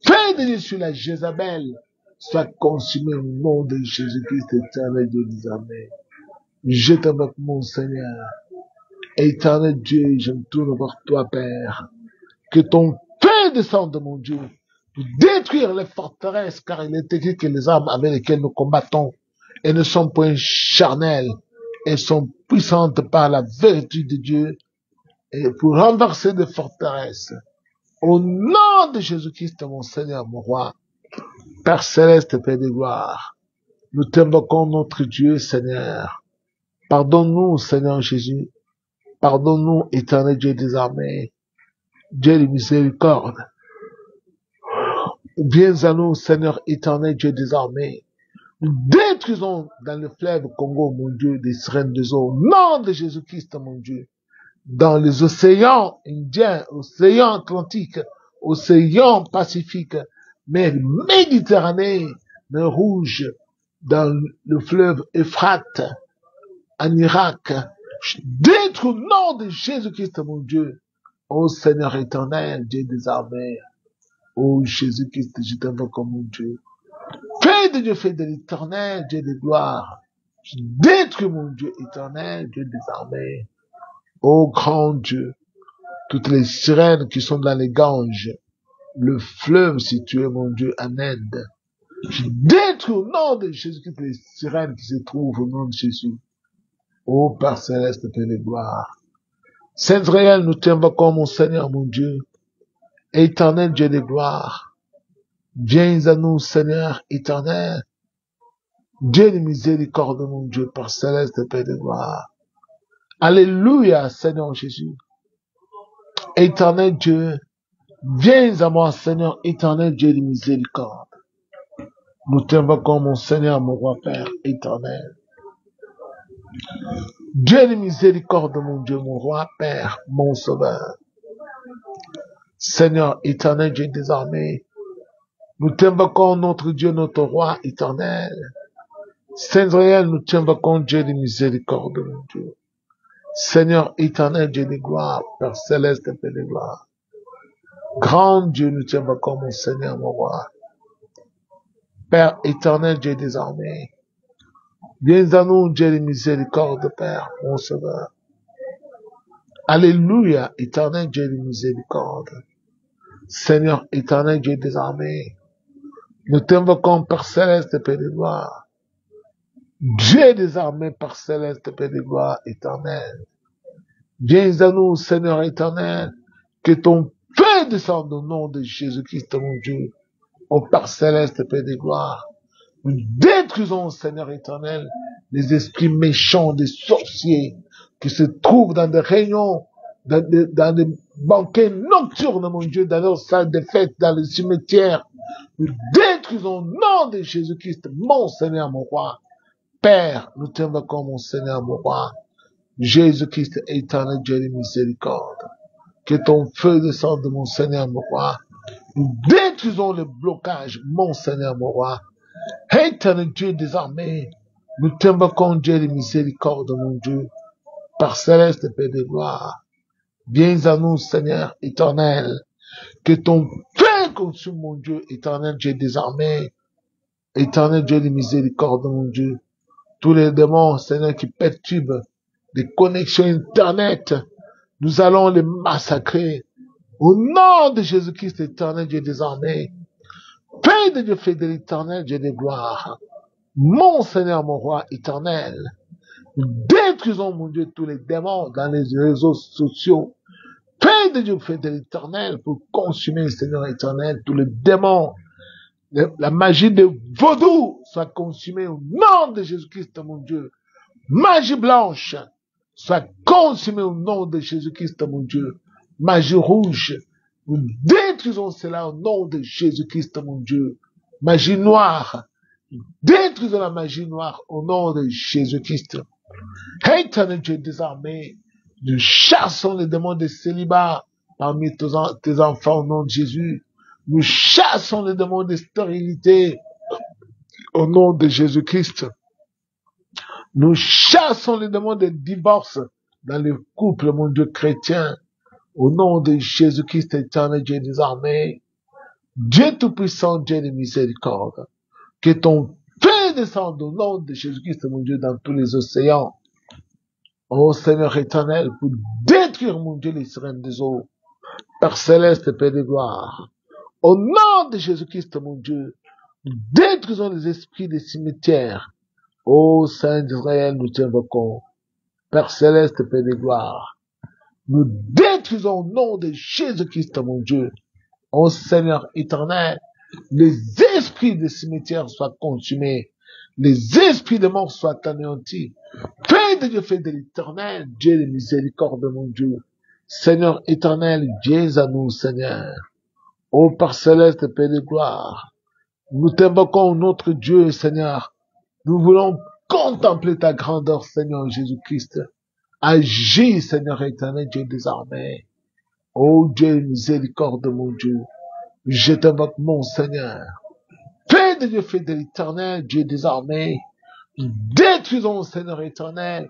Fais de Dieu sur la Jézabel, soit consumée au nom de Jésus-Christ, éternel Dieu des armées. Je t'invoque, mon Seigneur. Éternel Dieu, je me tourne vers toi, Père. Que ton feu descende, mon Dieu, pour détruire les forteresses, car il est écrit que les armes avec lesquelles nous combattons, elles ne sont point charnelles, elles sont puissantes par la vertu de Dieu, et pour renverser des forteresses. Au nom de Jésus-Christ, mon Seigneur, mon roi, Père céleste, Père de gloire, nous t'invoquons notre Dieu, Seigneur. Pardonne-nous, Seigneur Jésus. Pardonne-nous, éternel Dieu des armées. Dieu de miséricorde. Viens à nous, Seigneur éternel Dieu des armées. Nous détruisons dans le fleuve Congo, mon Dieu, des sirènes des eaux. Au nom de Jésus-Christ, mon Dieu. Dans les océans Indiens, océans Atlantiques, océans Pacifiques, mer Méditerranée, mer Rouge, dans le fleuve Euphrate, en Irak. Je détruis au nom de Jésus-Christ, mon Dieu. Ô Seigneur éternel, Dieu des armées. Ô Jésus-Christ, je t'invoque comme mon Dieu. Fais de Dieu, fais de l'éternel, Dieu de gloire. Je détruis mon Dieu éternel, Dieu des armées. Ô grand Dieu, toutes les sirènes qui sont dans les Ganges, le fleuve situé, mon Dieu, en Inde. Je détruis au nom de Jésus-Christ les sirènes qui se trouvent au nom de Jésus. Ô Père céleste, Père de gloire. Saint réel, nous t'invoquons, mon Seigneur, mon Dieu. Éternel Dieu de gloire. Viens à nous, Seigneur éternel. Dieu de miséricorde, mon Dieu, Père céleste, Père de gloire. Alléluia, Seigneur Jésus. Éternel Dieu, viens à moi, Seigneur éternel Dieu de miséricorde. Nous t'invoquons, mon Seigneur, mon roi Père éternel. Dieu de miséricorde, mon Dieu, mon roi Père, mon sauveur. Seigneur éternel Dieu des armées, nous t'invoquons notre Dieu, notre roi éternel. Saint réel, nous t'invoquons Dieu de miséricorde, mon Dieu. Seigneur éternel Dieu de gloire, Père céleste, Père de gloire. Grand Dieu, nous t'invoquons, mon Seigneur, mon roi. Père éternel Dieu des armées. Viens à nous, Dieu de miséricorde, Père, mon sauveur. Alléluia, éternel Dieu de miséricorde. Seigneur éternel Dieu des armées. Nous t'invoquons, Père céleste, Père de gloire. Dieu des armées, Père céleste, Père de gloire, éternel. Viens à nous, Seigneur éternel, que ton feu descende au nom de Jésus-Christ, mon Dieu, au Père céleste, Père de gloire. Nous détruisons, Seigneur éternel, les esprits méchants des sorciers qui se trouvent dans des réunions, dans des banquets nocturnes, mon Dieu, dans leurs salles de fête, dans les cimetières. Nous détruisons au nom de Jésus-Christ, mon Seigneur, mon roi. Père, nous t'invoquons, mon Seigneur, mon roi. Jésus-Christ, éternel Dieu de miséricorde. Que ton feu descende, mon Seigneur, mon roi. Nous détruisons le blocage, mon Seigneur, mon roi. Éternel Dieu des armées, nous t'invoquons, Dieu de miséricorde, mon Dieu. Par céleste, Père de gloire. Viens à nous, Seigneur éternel. Que ton feu consume, mon Dieu, éternel Dieu des armées. Éternel Dieu de miséricorde, mon Dieu. Tous les démons, Seigneur, qui perturbent les connexions Internet, nous allons les massacrer. Au nom de Jésus-Christ, éternel Dieu des armées. Père de Dieu, fait de l'éternel Dieu de gloire. Mon Seigneur, mon roi éternel. Nous détruisons, mon Dieu, tous les démons dans les réseaux sociaux. Père de Dieu, fait de l'éternel pour consumer, Seigneur éternel, tous les démons. La magie de vaudou soit consumée au nom de Jésus-Christ, mon Dieu. Magie blanche soit consumée au nom de Jésus-Christ, mon Dieu. Magie rouge, nous détruisons cela au nom de Jésus-Christ, mon Dieu. Magie noire, nous détruisons la magie noire au nom de Jésus-Christ. Éternel Dieu des armées, nous chassons les démons de célibat parmi tes enfants au nom de Jésus. Nous chassons les démons de stérilité au nom de Jésus-Christ. Nous chassons les démons de divorce dans les couples, mon Dieu chrétien. Au nom de Jésus-Christ, éternel Dieu des armées, Dieu tout-puissant, Dieu de miséricorde, que ton feu descende au nom de Jésus-Christ, mon Dieu, dans tous les océans. Ô Seigneur éternel, pour détruire, mon Dieu, les sirènes des eaux. Père céleste, Père de gloire. Au nom de Jésus-Christ, mon Dieu, nous détruisons les esprits des cimetières. Ô Saint d'Israël, nous t'invoquons. Père céleste, Père de gloire. Nous détruisons au nom de Jésus-Christ, mon Dieu. Ô Seigneur éternel, les esprits des cimetières soient consumés. Les esprits de mort soient anéantis. Fais de Dieu, fais de l'éternel, Dieu de miséricorde, mon Dieu. Seigneur éternel, Dieu à nous, Seigneur. Ô Père céleste, Père de gloire. Nous t'invoquons, notre Dieu, Seigneur. Nous voulons contempler ta grandeur, Seigneur Jésus-Christ. Agis, Seigneur éternel, Dieu des armées. Ô Dieu, miséricorde, mon Dieu. Je t'invoque, mon Seigneur. Fais de Dieu, fais de l'éternel, Dieu des armées. Détruisons, Seigneur éternel,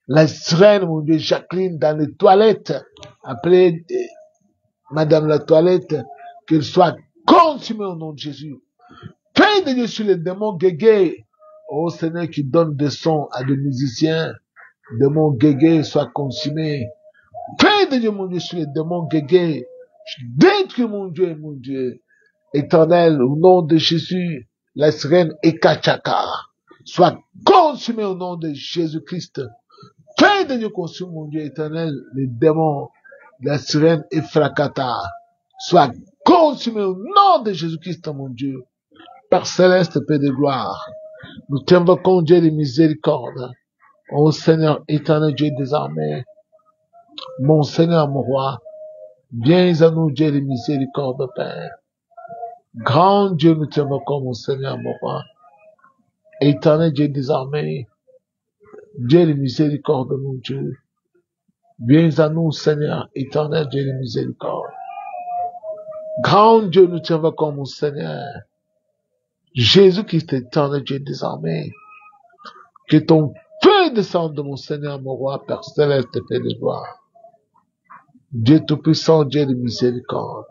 la sirène, mon Dieu, Jacqueline, dans les toilettes. Appelez Madame la toilette, qu'elle soit consumée au nom de Jésus. Fais de Dieu sur les démons guégués. Ô Seigneur, qui donne des sons à des musiciens. Démons guégués soient consumés. Fais de Dieu, mon Dieu, sur les démons guégués. Je détruis, mon Dieu, éternel, au nom de Jésus, la sirène Ekachaka soit consumée au nom de Jésus-Christ. Fais de Dieu consume, mon Dieu éternel, les démons, la sirène Ephrakata soit consumée au nom de Jésus-Christ, mon Dieu. Père céleste, Père de gloire, nous t'invoquons, Dieu de miséricorde. Ô Seigneur éternel, Dieu des armées, mon Seigneur, mon roi, viens à nous, Dieu de miséricorde, Père. Grand Dieu, nous t'invoquons, mon Seigneur, mon roi. Éternel Dieu des armées, Dieu de miséricorde, mon Dieu. Viens à nous, Seigneur, éternel Dieu de miséricorde. Grand Dieu, nous t'invoquons, mon Seigneur. Jésus-Christ, éternel Dieu des armées. Que ton feu descende, mon Seigneur, mon roi, Père céleste, Père de gloire. Dieu tout-puissant, Dieu de miséricorde.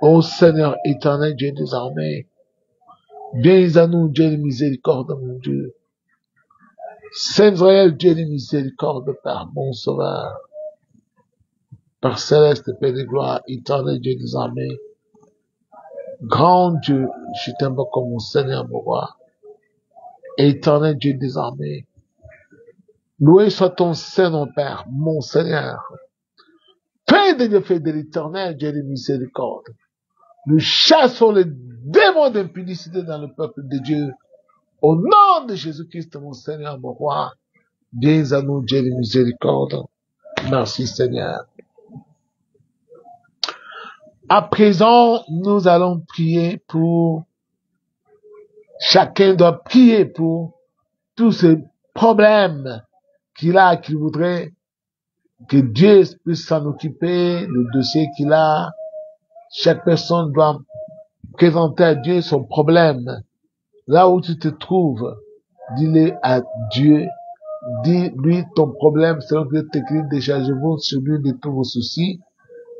Ô Seigneur, éternel Dieu des armées. Viens à nous, Dieu de miséricorde, mon Dieu. Saint Israël, Dieu de miséricorde, Père, mon sauveur. Père céleste, Père de gloire, éternel Dieu des armées. Grand Dieu, je t'invoque comme mon Seigneur, mon roi. Éternel Dieu des armées. Loué soit ton Saint-Nom, Père, mon Seigneur. Fais de Dieu, fais de l'éternel, Dieu de miséricorde. Nous chassons les démons d'impudicité dans le peuple de Dieu. Au nom de Jésus-Christ, mon Seigneur, mon roi, viens à nous, Dieu de miséricorde. Merci, Seigneur. À présent, nous allons prier pour, chacun doit prier pour tous ces problèmes qu'il a, qu'il voudrait que Dieu puisse s'en occuper, le dossier qu'il a. Chaque personne doit présenter à Dieu son problème. Là où tu te trouves, dis-le à Dieu. Dis-lui ton problème, selon que tu écris, déchargez-vous sur lui de tous vos soucis,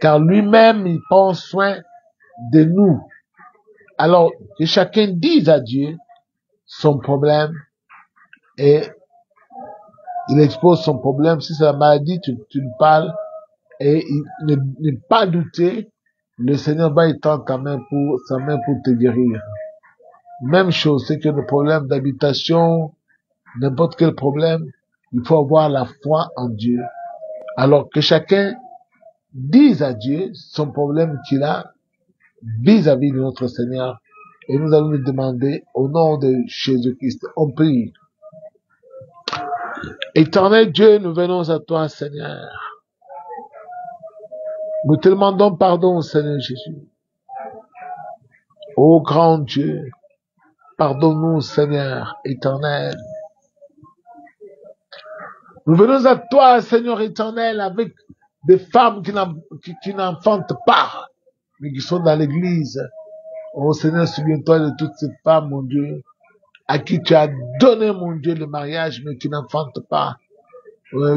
car lui-même, il prend soin de nous. Alors, que chacun dise à Dieu son problème et il expose son problème. Si c'est la maladie, tu lui parles et ne pas douter, le Seigneur va étendre sa main pour te guérir. Même chose, c'est que le problème d'habitation, n'importe quel problème, il faut avoir la foi en Dieu. Alors que chacun dise à Dieu son problème qu'il a vis-à-vis de notre Seigneur. Et nous allons lui demander au nom de Jésus-Christ. On prie. Éternel Dieu, nous venons à toi, Seigneur. Nous te demandons pardon, Seigneur Jésus. Ô grand Dieu, pardonne-nous, Seigneur éternel. Nous venons à toi, Seigneur éternel, avec des femmes qui n'enfantent pas, mais qui sont dans l'église. Oh Seigneur, souviens-toi de toutes ces femmes, mon Dieu, à qui tu as donné, mon Dieu, le mariage, mais qui n'enfantent pas.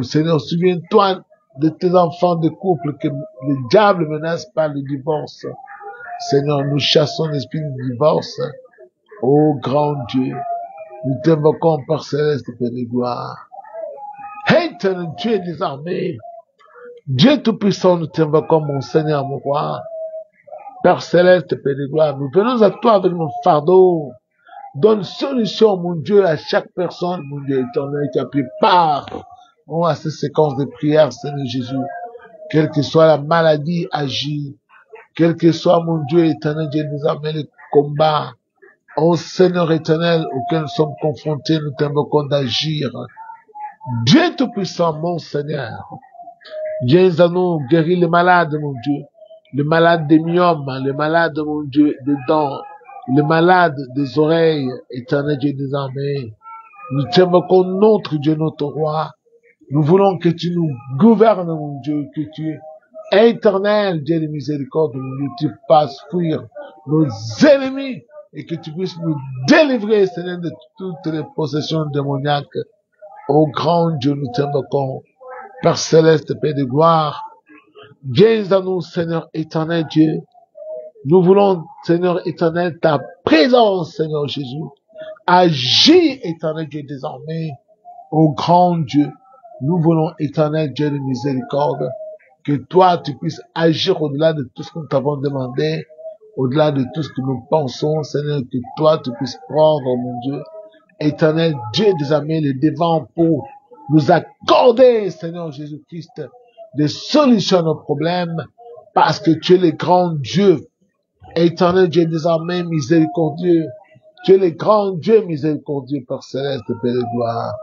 Seigneur, souviens-toi de tes enfants de couple que le diable menace par le divorce. Seigneur, nous chassons l'esprit du divorce. Ô grand Dieu, nous t'invoquons, Père céleste, Père de gloire. Éternel Dieu des armées, Dieu tout-puissant, nous t'invoquons, mon Seigneur, mon roi. Père céleste, Père de gloire, nous venons à toi avec nos fardeaux. Donne solution, mon Dieu, à chaque personne, mon Dieu éternel, qui a pris part à ces séquences de prière, Seigneur Jésus. Quelle que soit la maladie, agis. Quel que soit, mon Dieu éternel, Dieu des armées, le combat. Ô Seigneur éternel, auquel nous sommes confrontés, nous t'invoquons d'agir. Dieu tout-puissant, mon Seigneur. Viens à nous guérir les malades, mon Dieu. Les malades des myomes, les malades, mon Dieu, des dents, les malades des oreilles, éternel Dieu des armées. Nous t'invoquons notre Dieu, notre roi. Nous voulons que tu nous gouvernes, mon Dieu, que tu es éternel, Dieu de miséricorde, mon Dieu, tu fasses fuir nos ennemis et que tu puisses nous délivrer, Seigneur, de toutes les possessions démoniaques. Ô grand Dieu, nous t'invoquons. Père céleste, Père de gloire, viens à nous, Seigneur éternel Dieu. Nous voulons, Seigneur éternel, ta présence, Seigneur Jésus. Agis, éternel Dieu, désormais. Ô grand Dieu, nous voulons, éternel Dieu de miséricorde, que toi, tu puisses agir au-delà de tout ce que nous t'avons demandé, au-delà de tout ce que nous pensons, Seigneur, que toi, tu puisses prendre, mon Dieu, éternel Dieu des armées, les devants pour nous accorder, Seigneur Jésus-Christ, des solutions à nos problèmes, parce que tu es le grand Dieu, éternel Dieu des armées, miséricordieux. Tu es le grand Dieu miséricordieux, Père céleste, Père de gloire,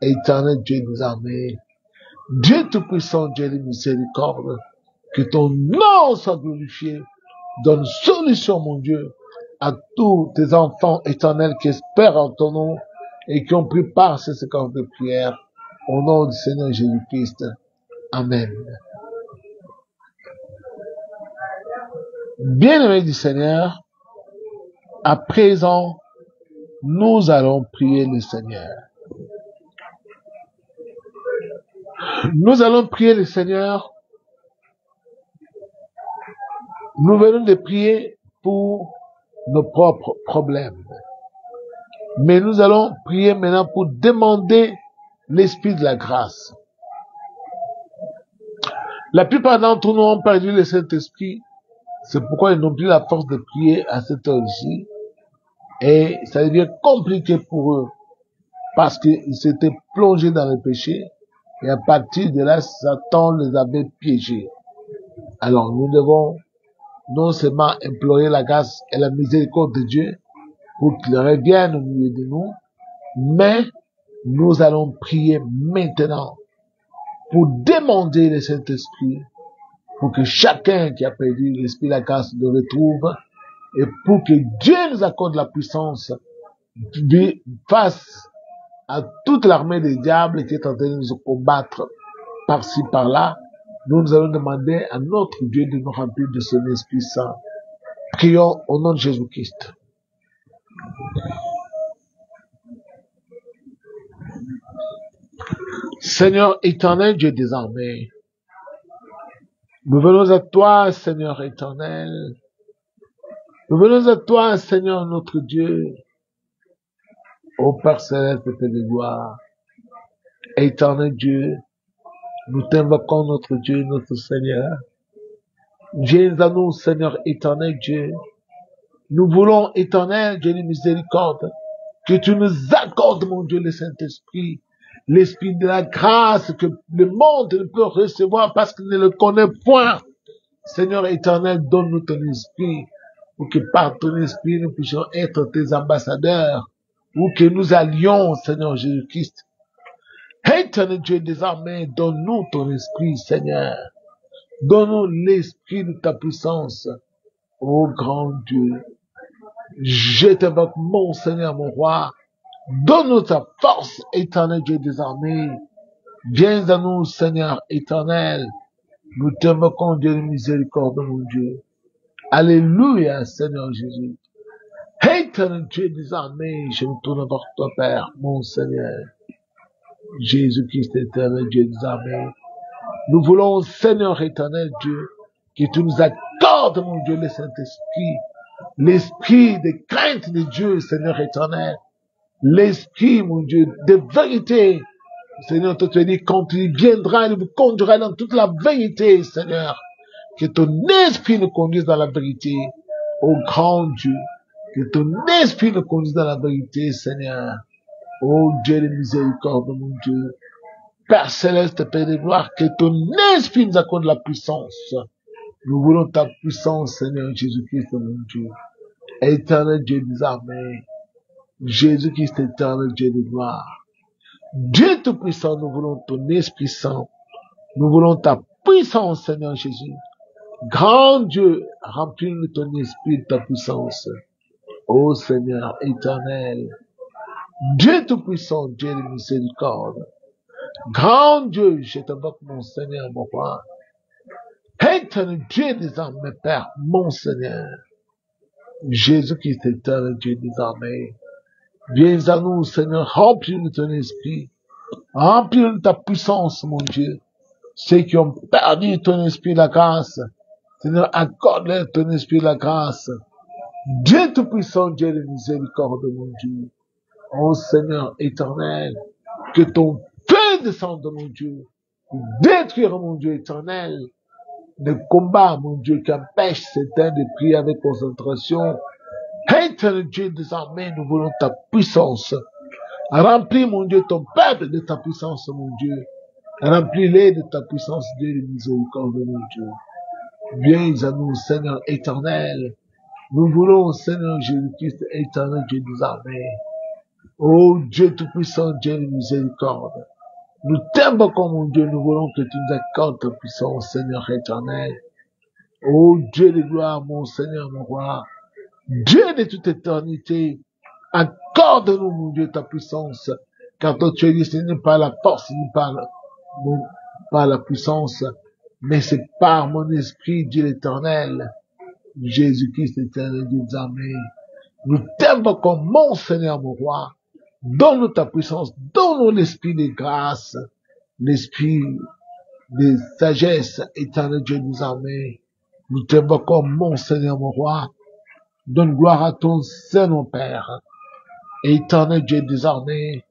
éternel Dieu des armées. Dieu tout-puissant, Dieu de miséricorde, que ton nom soit glorifié. Donne solution, mon Dieu, à tous tes enfants éternels qui espèrent en ton nom et qui ont pris part à ces séquences de prière. Au nom du Seigneur Jésus-Christ. Amen. Bien-aimés du Seigneur, à présent, nous allons prier le Seigneur. Nous allons prier le Seigneur. Nous venons de prier pour nos propres problèmes. Mais nous allons prier maintenant pour demander l'Esprit de la grâce. La plupart d'entre nous ont perdu le Saint-Esprit. C'est pourquoi ils n'ont plus la force de prier à cette heure-ci. Et ça devient compliqué pour eux. Parce qu'ils s'étaient plongés dans le péché. Et à partir de là, Satan les avait piégés. Alors nous devons non seulement implorer la grâce et la miséricorde de Dieu pour qu'il revienne au milieu de nous, mais nous allons prier maintenant pour demander le Saint-Esprit, pour que chacun qui a perdu l'Esprit de la grâce le retrouve, et pour que Dieu nous accorde la puissance face à toute l'armée des diables qui est en train de nous combattre par-ci, par-là. Nous allons demander à notre Dieu de nous remplir de son Esprit Saint. Prions au nom de Jésus-Christ. Seigneur éternel, Dieu des armées, nous venons à toi, Seigneur éternel. Nous venons à toi, Seigneur notre Dieu, ô Père céleste, Père de gloire, éternel Dieu, nous t'invoquons notre Dieu, notre Seigneur. Viens à nous, Seigneur éternel Dieu. Nous voulons, éternel Dieu de miséricorde, que tu nous accordes, mon Dieu, le Saint-Esprit, l'Esprit de la grâce que le monde ne peut recevoir parce qu'il ne le connaît point. Seigneur éternel, donne-nous ton esprit, pour que par ton esprit nous puissions être tes ambassadeurs, ou que nous allions, Seigneur Jésus-Christ, Éternel Dieu des armées, donne-nous ton esprit, Seigneur. Donne-nous l'esprit de ta puissance, ô grand Dieu. Je t'invoque, mon Seigneur, mon roi. Donne-nous ta force, éternel Dieu des armées. Viens à nous, Seigneur éternel. Nous t'invoquons, Dieu de miséricorde, mon Dieu. Alléluia, Seigneur Jésus. Éternel Dieu des armées, je me tourne vers toi, Père, mon Seigneur. Jésus-Christ, éternel Dieu des armées. Nous voulons, Seigneur éternel Dieu, que tu nous accordes, mon Dieu, le Saint-Esprit. L'esprit de crainte de Dieu, Seigneur éternel. L'esprit, mon Dieu, de vérité. Seigneur, tu te dis, quand il viendra, il vous conduira dans toute la vérité, Seigneur. Que ton esprit nous conduise dans la vérité, ô grand Dieu. Que ton esprit nous conduise dans la vérité, Seigneur. Ô Dieu de miséricorde, mon Dieu. Père céleste, Père de gloire, que ton esprit nous accorde la puissance. Nous voulons ta puissance, Seigneur Jésus-Christ, mon Dieu. Éternel Dieu des armées. Jésus-Christ, éternel Dieu de gloire. Dieu Tout-Puissant, nous voulons ton Esprit Saint. Nous voulons ta puissance, Seigneur Jésus. Grand Dieu, remplis-nous de ton esprit, de ta puissance. Ô Seigneur éternel. Dieu Tout-Puissant, Dieu de miséricorde. Grand Dieu, je t'invoque, mon Seigneur, mon roi. Éternel Dieu des armées, Père, mon Seigneur. Jésus-Christ, éternel Dieu des armées. Viens à nous, Seigneur, remplis-nous de ton esprit. Remplis-nous de ta puissance, mon Dieu. Ceux qui ont perdu ton esprit, la grâce. Seigneur, accorde-leur ton esprit, la grâce. Dieu Tout-Puissant, Dieu de miséricorde, mon Dieu. Ô Seigneur éternel, que ton feu descende, mon Dieu, pour détruire, mon Dieu éternel, le combat, mon Dieu, qui empêche certains de prier avec concentration. Éternel Dieu des armées, nous voulons ta puissance. Remplis, mon Dieu, ton peuple de ta puissance, mon Dieu. Remplis-les de ta puissance, Dieu de miséricorde, mon Dieu. Viens à nous, Seigneur éternel. Nous voulons, Seigneur Jésus-Christ, éternel Dieu des armées. Ô Dieu Tout-Puissant, Dieu de miséricorde. Nous t'invoquons, mon Dieu, nous voulons que tu nous accordes ta puissance, Seigneur éternel. Ô Dieu de gloire, mon Seigneur, mon roi. Dieu de toute éternité, accorde-nous, mon Dieu, ta puissance. Car toi, tu es dit, ce n'est pas la force, ni pas la puissance, mais c'est par mon esprit, Dieu éternel. Jésus-Christ éternel, Dieu des armées. Nous t'invoquons, mon Seigneur, mon roi. Donne-nous ta puissance, donne-nous l'esprit de grâce, l'esprit de sagesse, éternel Dieu des armées. Nous t'invoquons, mon Seigneur, mon roi. Donne gloire à ton Saint-Nom, Père. Éternel Dieu des armées.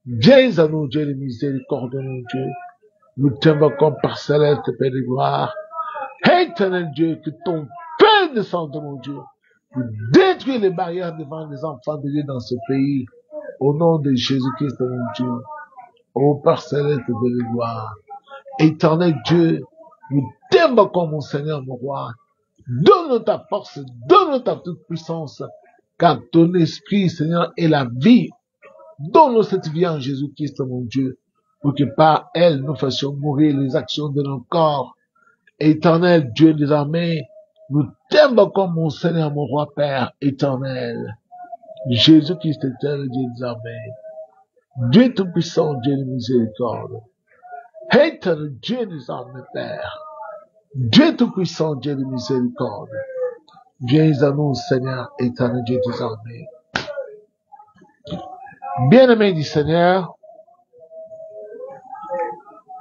Viens à nous, Dieu de miséricorde, mon Dieu. Nous t'invoquons par céleste, Père de gloire. Éternel Dieu, que ton feu descende, mon Dieu, pour détruire les barrières devant les enfants de Dieu dans ce pays. Au nom de Jésus-Christ, mon Dieu. Ô Père céleste, Père de gloire. Éternel Dieu, nous t'invoquons, mon Seigneur, mon roi. Donne-nous ta force, donne-nous ta toute puissance, car ton esprit, Seigneur, est la vie. Donne-nous cette vie en Jésus-Christ, mon Dieu, pour que par elle, nous fassions mourir les actions de nos corps. Éternel Dieu des armées, nous t'invoquons, mon Seigneur, mon roi, Père éternel. Jésus-Christ, éternel Dieu des armées. Dieu tout-puissant, Dieu de miséricorde. Éternel Dieu des armées, Père. Dieu tout-puissant, Dieu de miséricorde. Viens à nous, Seigneur, éternel Dieu des armées. Bien-aimés du Seigneur,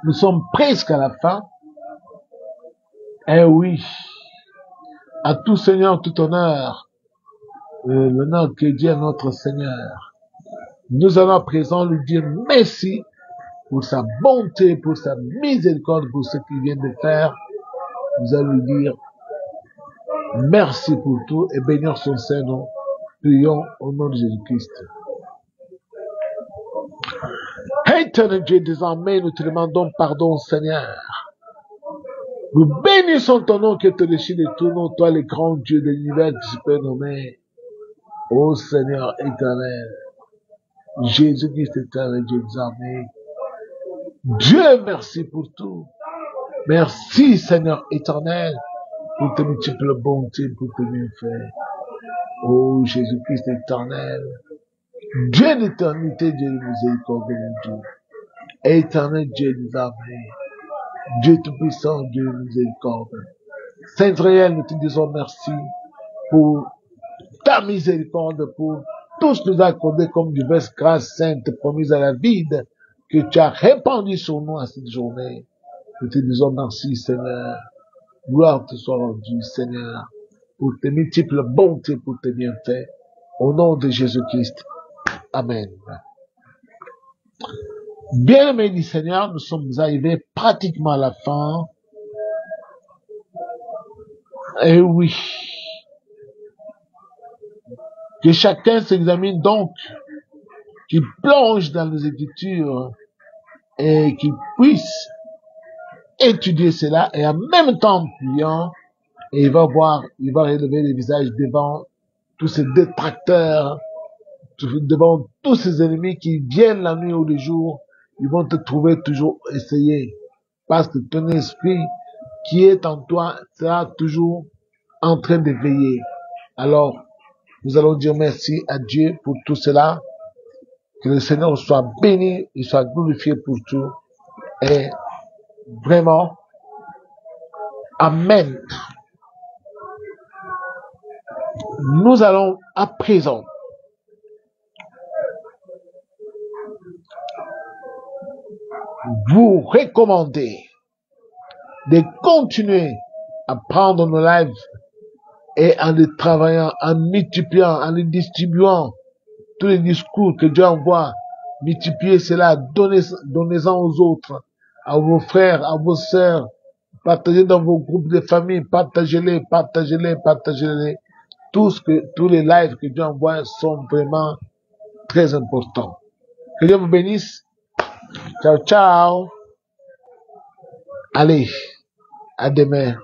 nous sommes presque à la fin. Eh oui, à tout Seigneur, tout honneur, l'honneur que Dieu est notre Seigneur. Nous allons à présent lui dire merci pour sa bonté, pour sa miséricorde, pour ce qu'il vient de faire. Nous allons lui dire merci pour tout et bénir son Saint-Nom. Prions au nom de Jésus-Christ. Éternel Dieu des armées, nous te demandons pardon, Seigneur. Nous bénissons ton nom qui est au-dessus de tout nom, toi le grand Dieu de l'univers que tu peux nommer. Ô Seigneur éternel, Jésus-Christ éternel Dieu des armées, Dieu, merci pour tout. Merci, Seigneur éternel, pour tes multiples bontés, pour tes bienfaits. Oh, Jésus-Christ éternel, Dieu d'éternité, Dieu de miséricorde, mon Dieu. Éternel Dieu des armées, Dieu tout-puissant, Dieu de miséricorde. Saint réel, nous te disons merci pour ta miséricorde, pour tout ce que nous as accordé comme diverses grâces saintes promises à la vie que tu as répandues sur nous à cette journée. Nous te disons merci, Seigneur. Gloire te soit rendue, Seigneur, pour tes multiples bontés, pour tes bienfaits. Au nom de Jésus-Christ. Amen. Bien-aimés du Seigneur, nous sommes arrivés pratiquement à la fin. Et oui. Que chacun s'examine donc, qu'il plonge dans les Écritures et qu'il puisse étudier cela et en même temps priant, et il va voir, il va relever les visages devant tous ces détracteurs, devant tous ces ennemis qui viennent la nuit ou le jour, ils vont te trouver toujours essayer. Parce que ton esprit qui est en toi sera toujours en train de veiller. Alors, nous allons dire merci à Dieu pour tout cela. Que le Seigneur soit béni, il soit glorifié pour tout. Et vraiment, Amen. Nous allons à présent vous recommander de continuer à prendre nos lives et en les travaillant, en multipliant, en les distribuant, tous les discours que Dieu envoie, multipliez cela, donnez-en aux autres, à vos frères, à vos sœurs, partagez dans vos groupes de famille, partagez-les. Tous les lives que Dieu envoie sont vraiment très importants. Que Dieu vous bénisse. Ciao, ciao. Allez, à demain.